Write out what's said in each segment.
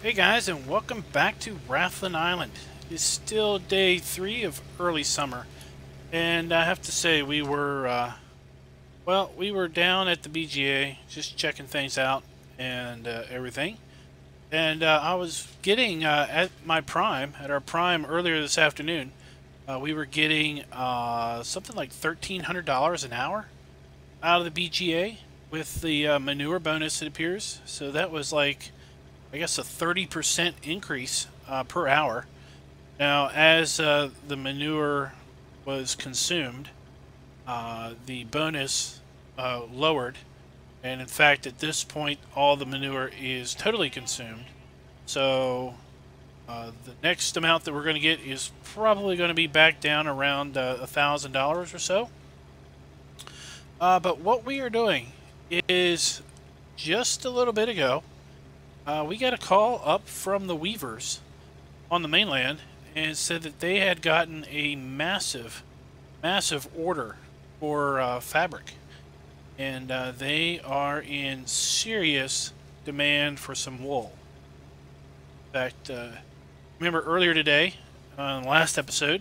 Hey guys, and welcome back to Rathlin Island. It's still day 3 of early summer, and I have to say we were down at the BGA just checking things out and everything. And I was getting at our prime earlier this afternoon. We were getting something like $1,300 an hour out of the BGA with the manure bonus, it appears. So that was like, I guess, a 30% increase per hour. Now, as the manure was consumed, the bonus lowered, and in fact, at this point, all the manure is totally consumed. So the next amount that we're going to get is probably going to be back down around $1,000 or so. But what we are doing is, just a little bit ago, we got a call up from the weavers on the mainland and said that they had gotten a massive order for fabric, and they are in serious demand for some wool. In fact, remember earlier today, on the last episode,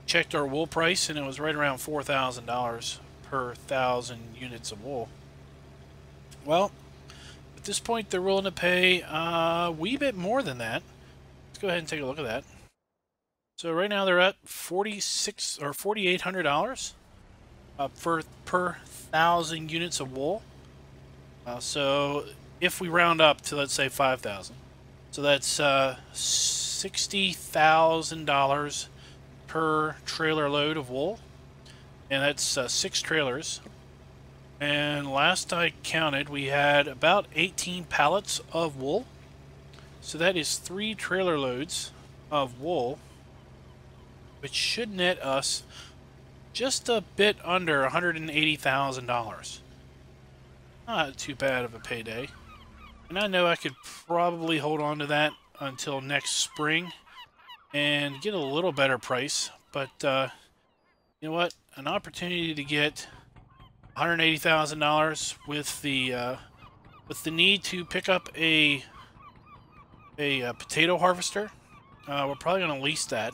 checked our wool price and it was right around $4,000 per 1,000 units of wool. Well, at this point, they're willing to pay a wee bit more than that. Let's go ahead and take a look at that. So right now they're at $4,600 or $4,800 per 1,000 units of wool. So if we round up to, let's say, 5,000, so that's $60,000 per trailer load of wool, and that's 6 trailers. And last I counted, we had about 18 pallets of wool. So that is 3 trailer loads of wool, which should net us just a bit under $180,000. Not too bad of a payday. And I know I could probably hold on to that until next spring and get a little better price. But you know what? An opportunity to get $180,000 with the need to pick up a potato harvester. We're probably going to lease that.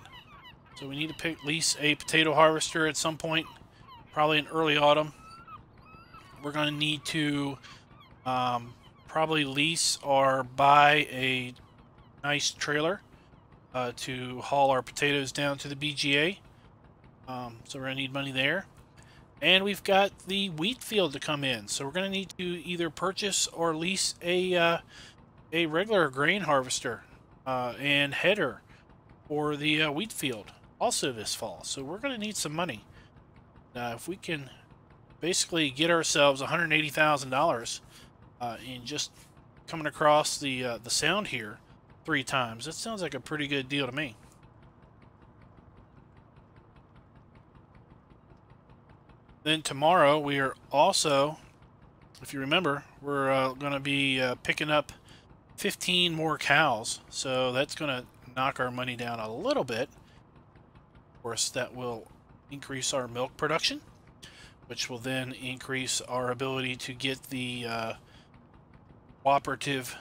So we need to lease a potato harvester at some point, probably in early autumn. We're going to need to probably lease or buy a nice trailer to haul our potatoes down to the BGA. So we're going to need money there. And we've got the wheat field to come in. So we're going to need to either purchase or lease a regular grain harvester and header for the wheat field also this fall. So we're going to need some money. If we can basically get ourselves $180,000 in just coming across the sound here 3 times, that sounds like a pretty good deal to me. Then tomorrow we are also, if you remember, we're going to be picking up 15 more cows. So that's going to knock our money down a little bit. Of course, that will increase our milk production, which will then increase our ability to get the cooperative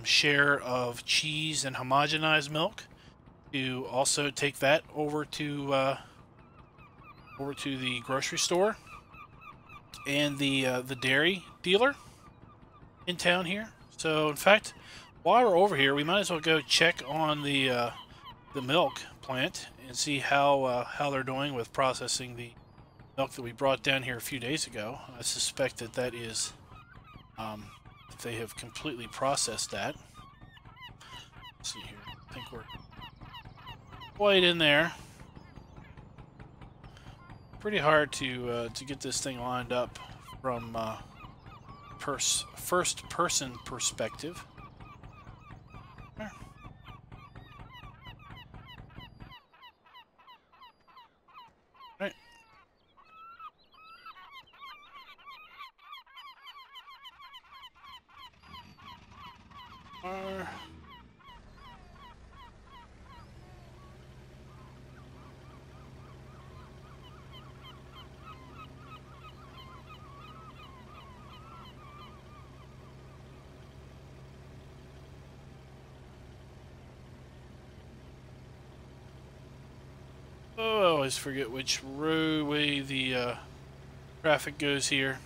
share of cheese and homogenized milk, to also take that over to the grocery store and the dairy dealer in town here. So in fact, while we're over here, we might as well go check on the milk plant and see how they're doing with processing the milk that we brought down here a few days ago. I suspect that is that they have completely processed that. Let's see here. I think we're quite in there. Pretty hard to get this thing lined up from first person perspective. Right. Oh, I always forget which way the traffic goes here.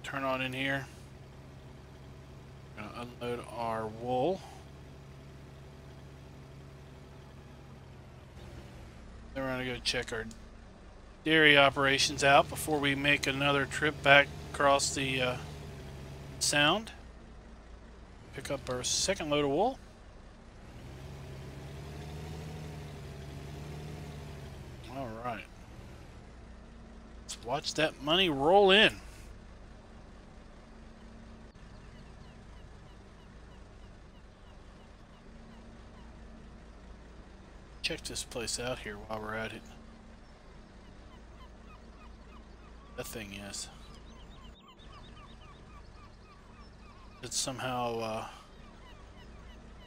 Turn on in here. Gonna unload our wool. Then we're gonna go check our dairy operations out before we make another trip back across the sound. Pick up our second load of wool. All right. Let's watch that money roll in. Check this place out here while we're at it. That thing is. It's somehow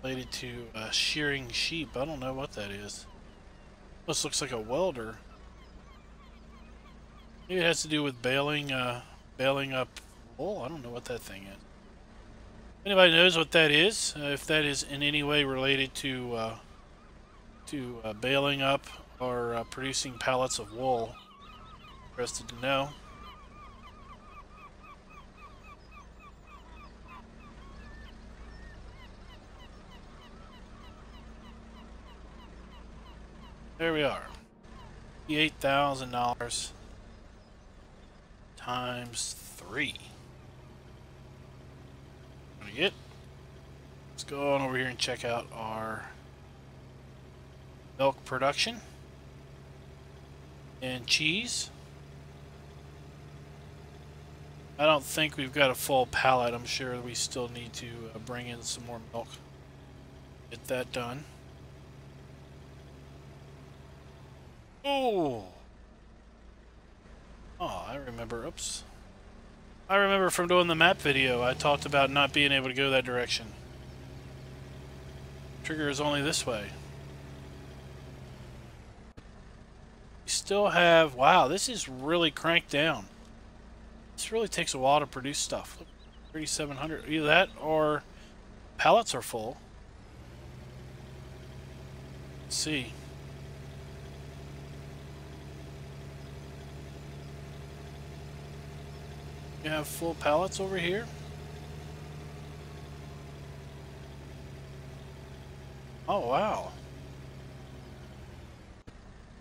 related to shearing sheep. I don't know what that is. This looks like a welder. Maybe it has to do with baling up wool. I don't know what that thing is. If anybody knows what that is, if that is in any way related to baling up or producing pallets of wool, interested to know. There we are. $8,000 times 3. Let's go on over here and check out our milk production and cheese. I don't think we've got a full pallet. I'm sure we still need to bring in some more milk. Get that done. Oh, I remember. Oops. I remember from doing the map video, I talked about not being able to go that direction. Trigger is only this way. We still have... Wow, this is really cranked down. This really takes a while to produce stuff. Look, 3,700. Either that or pallets are full. Let's see. You have full pallets over here? Oh, wow.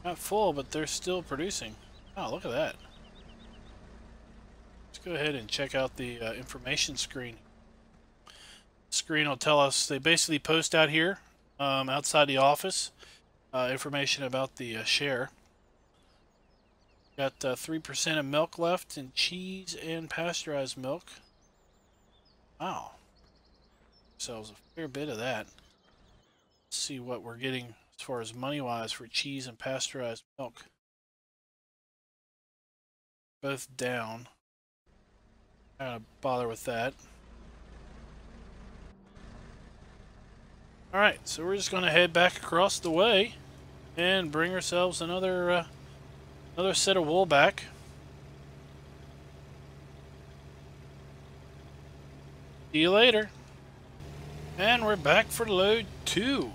Not full, but they're still producing. Oh, look at that. Let's go ahead and check out the information screen. Screen will tell us, they basically post out here, outside the office, information about the share. Got 3% of milk left in cheese and pasteurized milk. Wow. Sells a fair bit of that. Let's see what we're getting as far as money-wise for cheese and pasteurized milk. Both down. Not gonna bother with that. Alright, so we're just gonna head back across the way and bring ourselves another set of wool back. See you later. And we're back for load 2.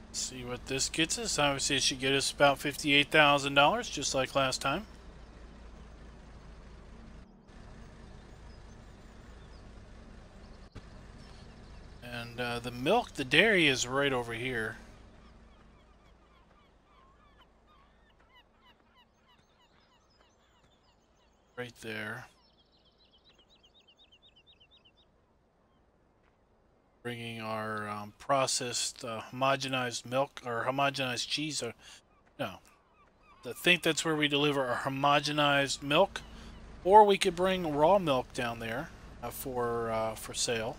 Let's see what this gets us. Obviously it should get us about $58,000, just like last time. And the milk, the dairy is right over here. Right there. Bringing our processed homogenized milk or homogenized cheese. No, I think that's where we deliver our homogenized milk, or we could bring raw milk down there for sale.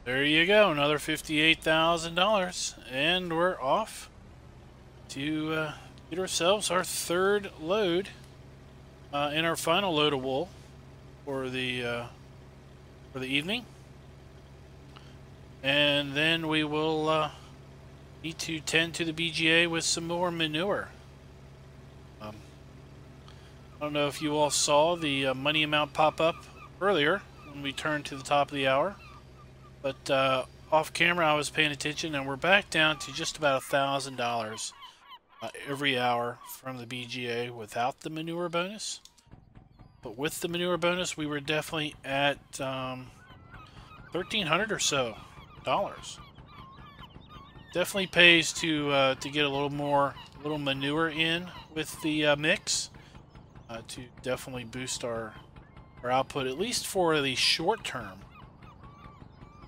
There you go, another $58,000, and we're off to get ourselves our third load and our final load of wool for the evening. and then we will need to tend to the BGA with some more manure. I don't know if you all saw the money amount pop up earlier when we turned to the top of the hour, but off camera I was paying attention, and we're back down to just about $1,000 every hour from the BGA without the manure bonus. But with the manure bonus, we were definitely at $1,300 or so dollars. Definitely pays to get a little manure in with the mix to definitely boost our output, at least for the short term,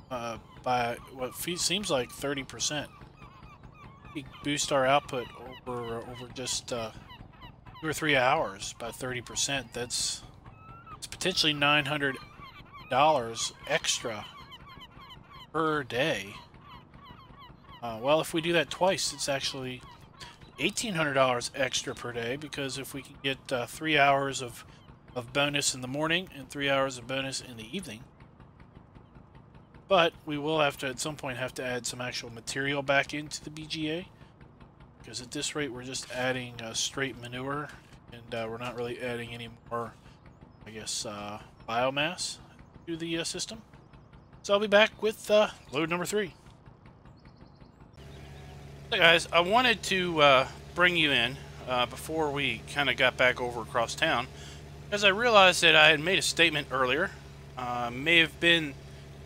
by what seems like 30%. We boost our output over just 2 or 3 hours by 30%. It's potentially $900 extra per day. Well, if we do that twice, it's actually $1,800 extra per day, because if we can get 3 hours of bonus in the morning and 3 hours of bonus in the evening. But we will have to, at some point, have to add some actual material back into the BGA, because at this rate we're just adding straight manure, and we're not really adding any more, I guess, biomass to the system. So I'll be back with load number 3. Hey guys, I wanted to bring you in before we kind of got back over across town, because I realized that I had made a statement earlier. May have been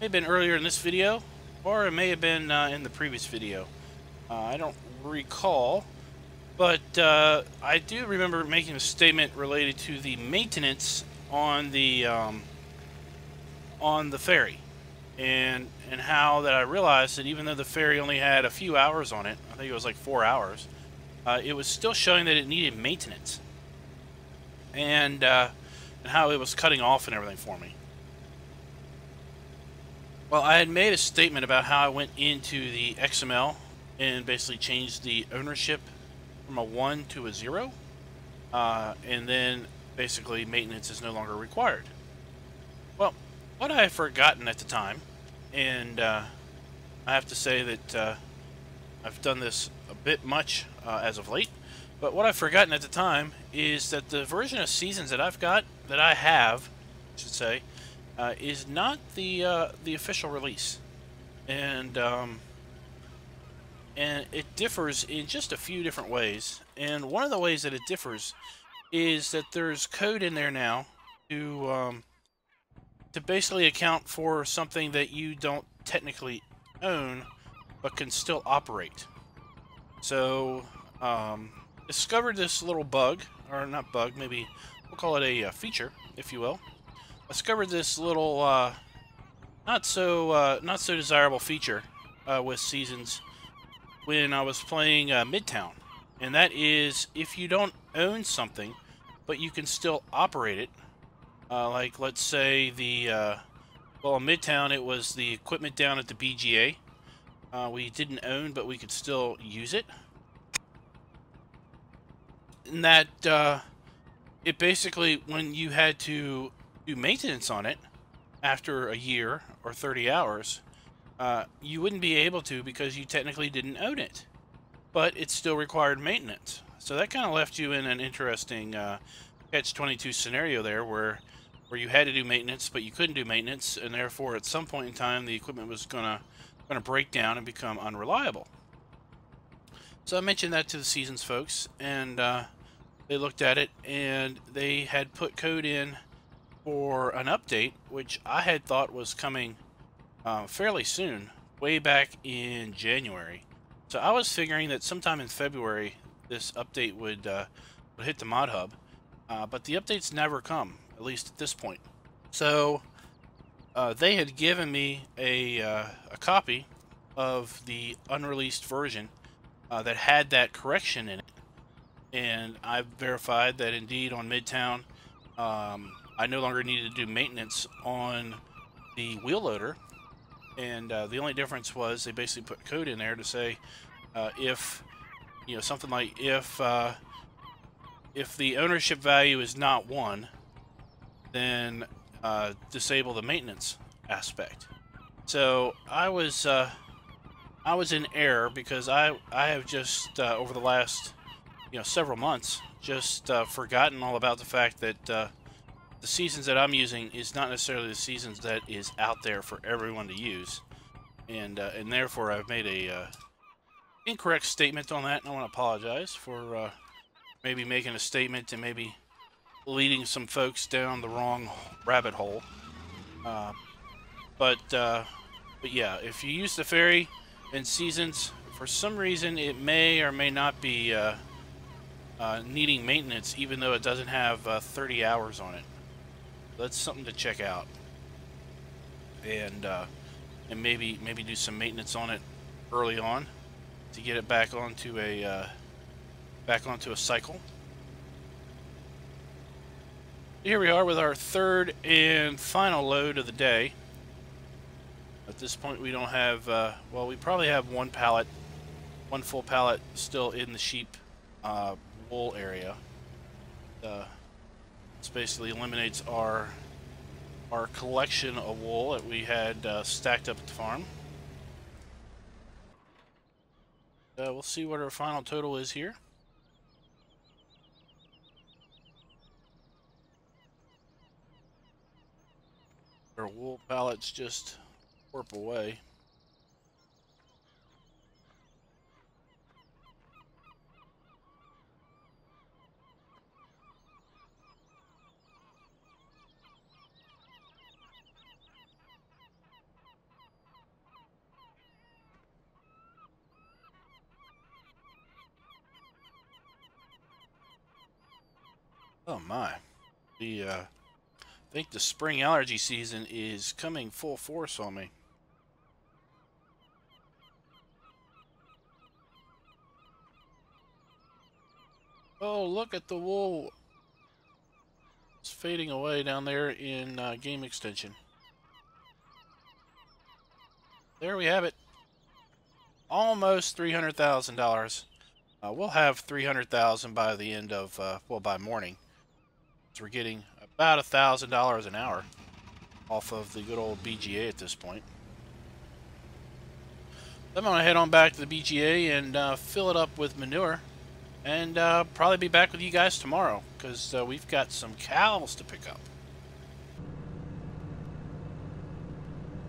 earlier in this video, or it may have been in the previous video. I don't recall, but I do remember making a statement related to the maintenance on the ferry, and how that I realized that even though the ferry only had a few hours on it, I think it was like 4 hours, it was still showing that it needed maintenance, and how it was cutting off and everything for me. Well, I had made a statement about how I went into the XML and basically changed the ownership from a 1 to a 0, and then basically maintenance is no longer required. Well, what I had forgotten at the time, and I have to say that I've done this a bit much as of late, but what I've forgotten at the time is that the version of Seasons that I have, I should say, is not the official release, and it differs in just a few different ways. And one of the ways that it differs is that there's code in there now to basically account for something that you don't technically own but can still operate. So discovered this little bug, or not bug, maybe we'll call it a feature, if you will. Discovered this little not so desirable feature with Seasons when I was playing Midtown, and that is if you don't own something but you can still operate it, like let's say well, in Midtown it was the equipment down at the BGA. We didn't own, but we could still use it, and that it basically, when you had to do maintenance on it after a year or 30 hours, you wouldn't be able to, because you technically didn't own it, but it still required maintenance. So that kind of left you in an interesting catch-22 scenario there, where you had to do maintenance, but you couldn't do maintenance, and therefore at some point in time the equipment was gonna break down and become unreliable. So I mentioned that to the Seasons folks, and they looked at it, and they had put code in for an update, which I had thought was coming fairly soon, way back in January. So I was figuring that sometime in February this update would hit the mod hub, but the updates never come, at least at this point. So they had given me a copy of the unreleased version that had that correction in it, and I verified that indeed on Midtown I no longer needed to do maintenance on the wheel loader, and the only difference was they basically put code in there to say if, you know, something like if the ownership value is not 1, then disable the maintenance aspect. So I was in error because I have just over the last several months just forgotten all about the fact that the seasons that I'm using is not necessarily the seasons that is out there for everyone to use, and therefore I've made a incorrect statement on that, and I want to apologize for maybe making a statement and maybe leading some folks down the wrong rabbit hole. Uh, but yeah, if you use the ferry in seasons, for some reason it may or may not be needing maintenance, even though it doesn't have 30 hours on it. That's something to check out, and maybe do some maintenance on it early on to get it back onto a cycle. Here we are with our third and final load of the day. At this point, we don't have, well, we probably have one full pallet still in the sheep wool area. This basically eliminates our collection of wool that we had stacked up at the farm. We'll see what our final total is here. Our wool pallets just warp away. Oh my. I think the spring allergy season is coming full force on me. Oh, look at the wool. It's fading away down there in game extension. There we have it. Almost $300,000. We'll have $300,000 by the end of, well, by morning. So we're getting about $1,000 an hour off of the good old BGA at this point. I'm going to head on back to the BGA and fill it up with manure. And probably be back with you guys tomorrow, because we've got some cows to pick up.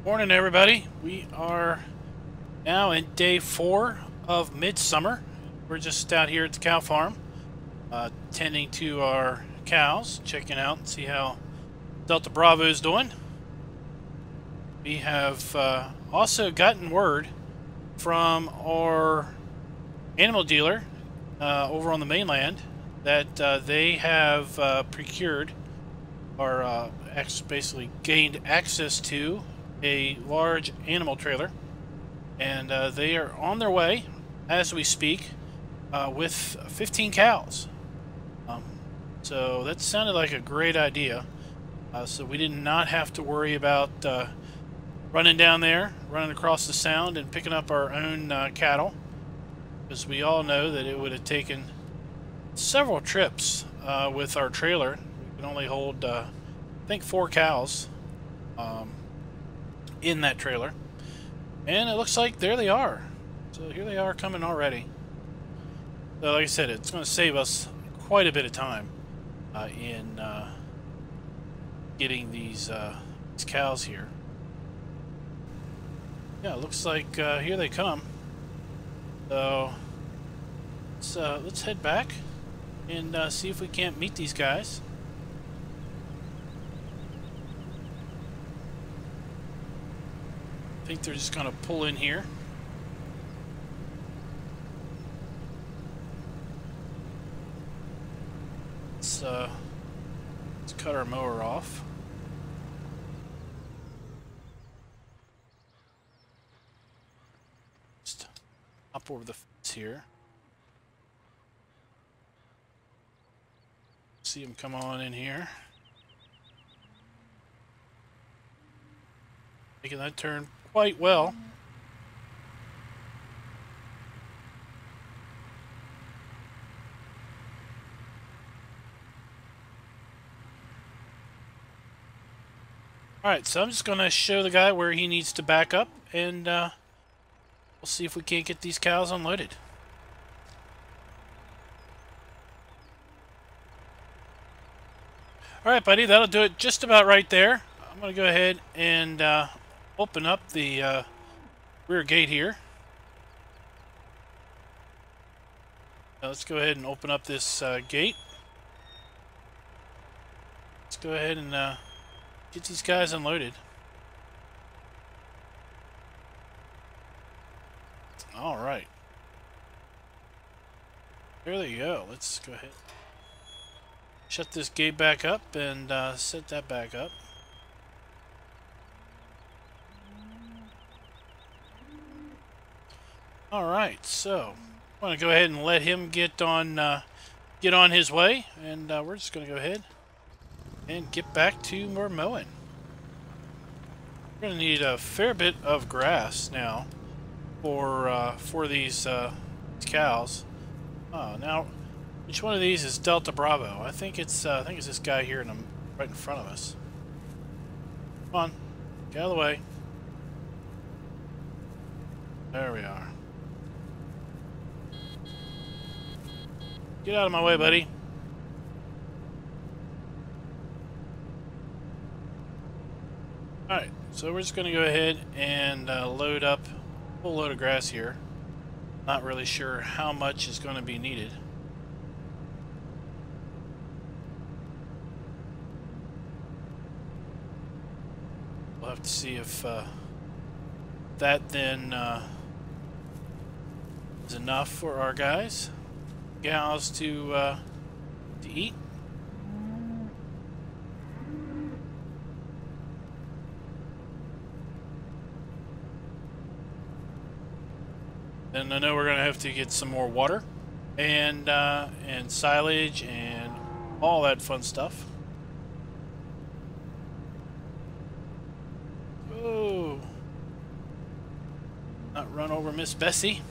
Morning, everybody. We are now in day 4 of midsummer. We're just out here at the cow farm, tending to our cows, checking out and see how Delta Bravo is doing. We have also gotten word from our animal dealer over on the mainland that they have procured or basically gained access to a large animal trailer, and they are on their way as we speak with 15 cows. So that sounded like a great idea. So we did not have to worry about running down there, running across the sound and picking up our own cattle, because we all know that it would have taken several trips with our trailer. We can only hold, I think, 4 cows in that trailer. And it looks like there they are. So here they are coming already. So like I said, it's going to save us quite a bit of time in getting these cows here. Yeah, it looks like here they come. So let's head back and see if we can't meet these guys. I think they're just gonna pull in here. Let's cut our mower off. Just hop over the fence here. See them come on in here. Making that turn quite well. Alright, so I'm just going to show the guy where he needs to back up, and we'll see if we can't get these cows unloaded. Alright, buddy, that'll do it just about right there. I'm going to go ahead and open up the rear gate here. Now let's go ahead and open up this gate. Let's go ahead and get these guys unloaded. Alright. There they go. Let's go ahead. Shut this gate back up and set that back up. Alright, so I'm going to go ahead and let him get on his way, and we're just going to go ahead and get back to more mowing. We're going to need a fair bit of grass now for these cows. Now, which one of these is Delta Bravo? I think it's this guy here right in front of us. Come on, get out of the way. There we are. Get out of my way, buddy. Alright, so we're just going to go ahead and load up a full load of grass here. Not really sure how much is going to be needed. We'll have to see if that then is enough for our gals to eat. And I know we're gonna have to get some more water and silage and all that fun stuff. Oh, not run over Miss Bessie.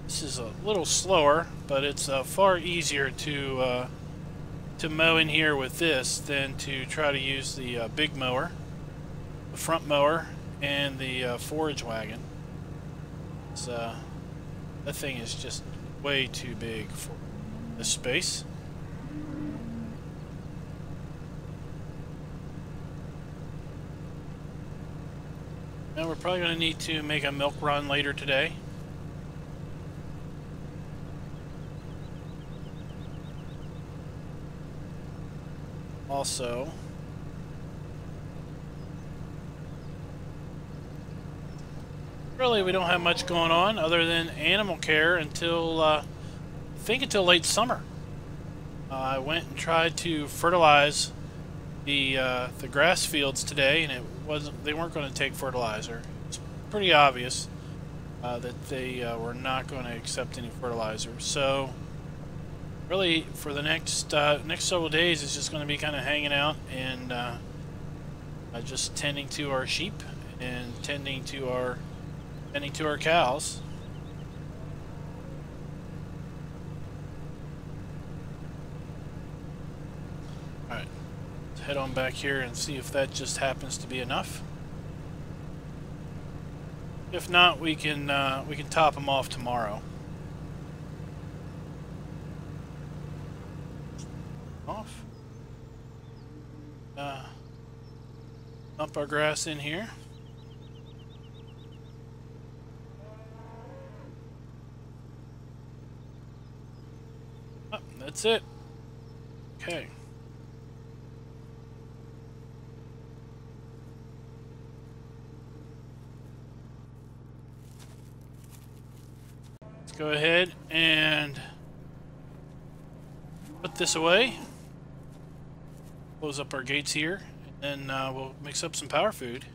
This is a little slower, but it's far easier to mow in here with this than to try to use the big mower, the front mower, and the forage wagon. It's, that thing is just way too big for this space. Now we're probably going to need to make a milk run later today. Also, really we don't have much going on other than animal care until I think until late summer. I went and tried to fertilize the grass fields today, and they weren't going to take fertilizer. It's pretty obvious that they were not going to accept any fertilizer. So really, for the next several days, it's just going to be kind of hanging out and just tending to our sheep and tending to our cows. All right, let's head on back here and see if that just happens to be enough. If not, we can top them off tomorrow. Dump our grass in here. Oh, that's it. Okay. Let's go ahead and put this away. Close up our gates here, and we'll mix up some power food.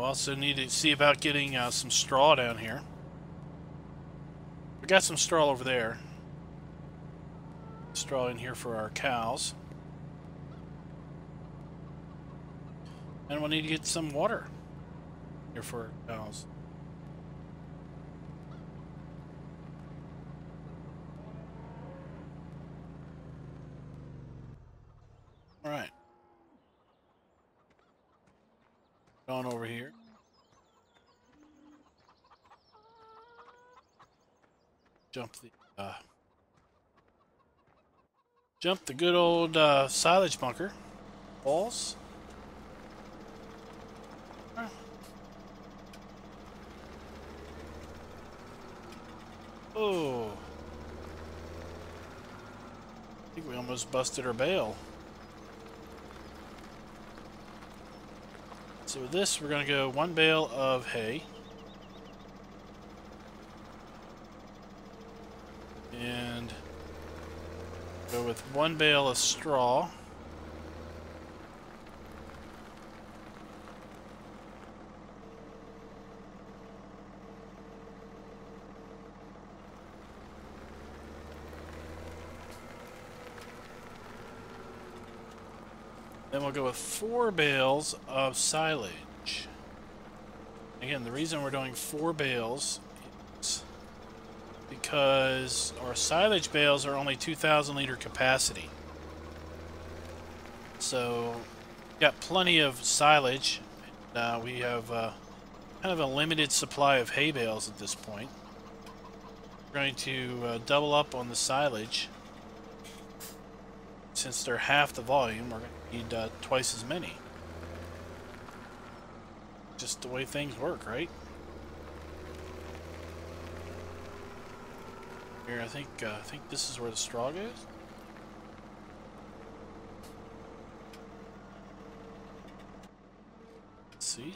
We'll also need to see about getting some straw down here. We got some straw over there. Straw in here for our cows. And we'll need to get some water here for our cows. Alright. On over here. Jump the good old silage bunker walls. Oh, I think we almost busted our bale. So with this, we're going to go 1 bale of hay. And go with 1 bale of straw. Then we'll go with 4 bales of silage. Again, the reason we're doing 4 bales is because our silage bales are only 2,000 liter capacity. So, we've got plenty of silage. And, we have kind of a limited supply of hay bales at this point. We're going to double up on the silage. Since they're half the volume, we're going to need twice as many. Just the way things work, right? Here, I think this is where the straw goes. Let's see.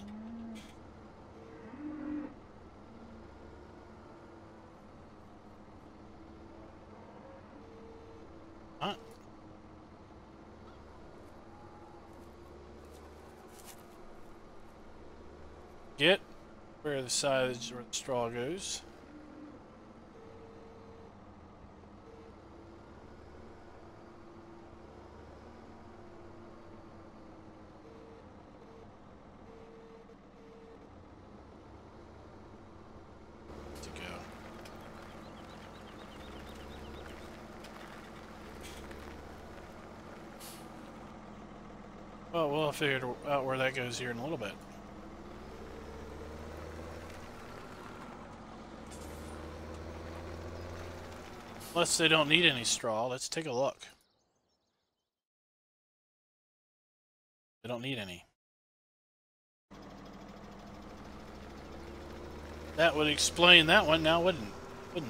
Huh? Get where the silage or the straw goes. To go. Well, we'll figure out where that goes here in a little bit. Unless they don't need any straw, let's take a look. They don't need any. That would explain that one now, wouldn't it?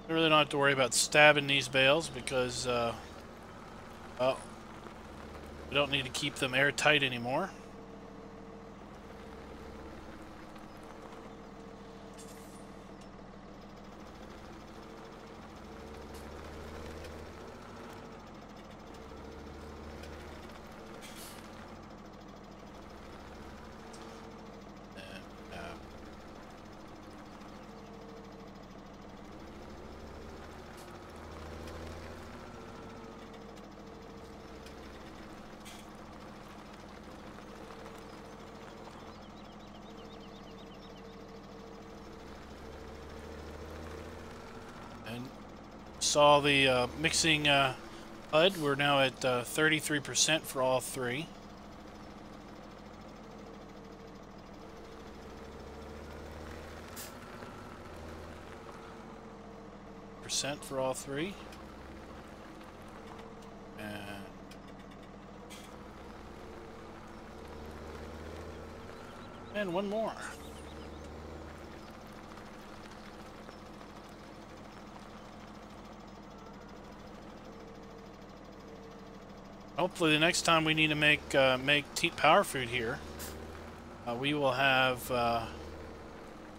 We really don't have to worry about stabbing these bales because, well, we don't need to keep them airtight anymore. Saw the mixing HUD. We're now at 33% for all 3. Percent for all 3. And one more. Hopefully the next time we need to make power food here, we will have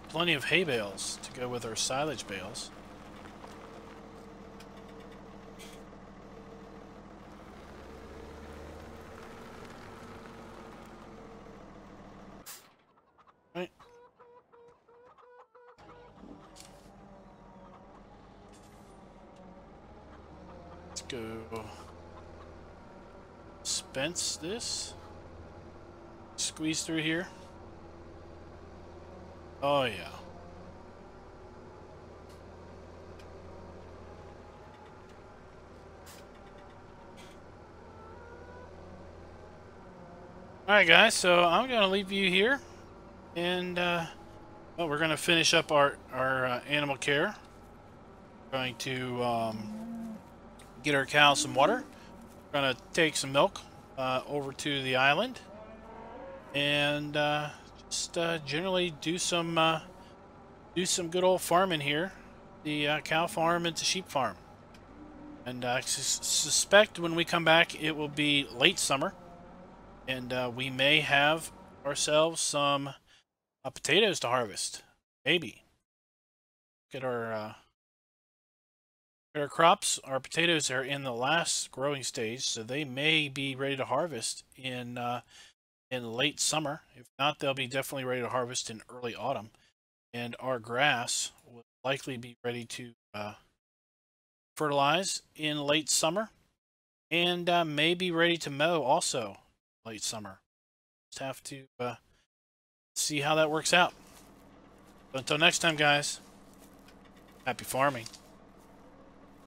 plenty of hay bales to go with our silage bales. go dispense this. Squeeze through here. Oh yeah. Alright guys, so I'm going to leave you here, and well, we're going to finish up our animal care. We're going to get our cow some water. We're going to take some milk over to the island, and just generally do some good old farming here. The cow farm into sheep farm. And I suspect when we come back it will be late summer. And we may have ourselves some potatoes to harvest. Maybe. Look at our crops. Our potatoes are in the last growing stage, so they may be ready to harvest in late summer. If not, they'll be definitely ready to harvest in early autumn. And our grass will likely be ready to fertilize in late summer, and may be ready to mow also late summer. Just have to see how that works out. But until next time, guys, happy farming.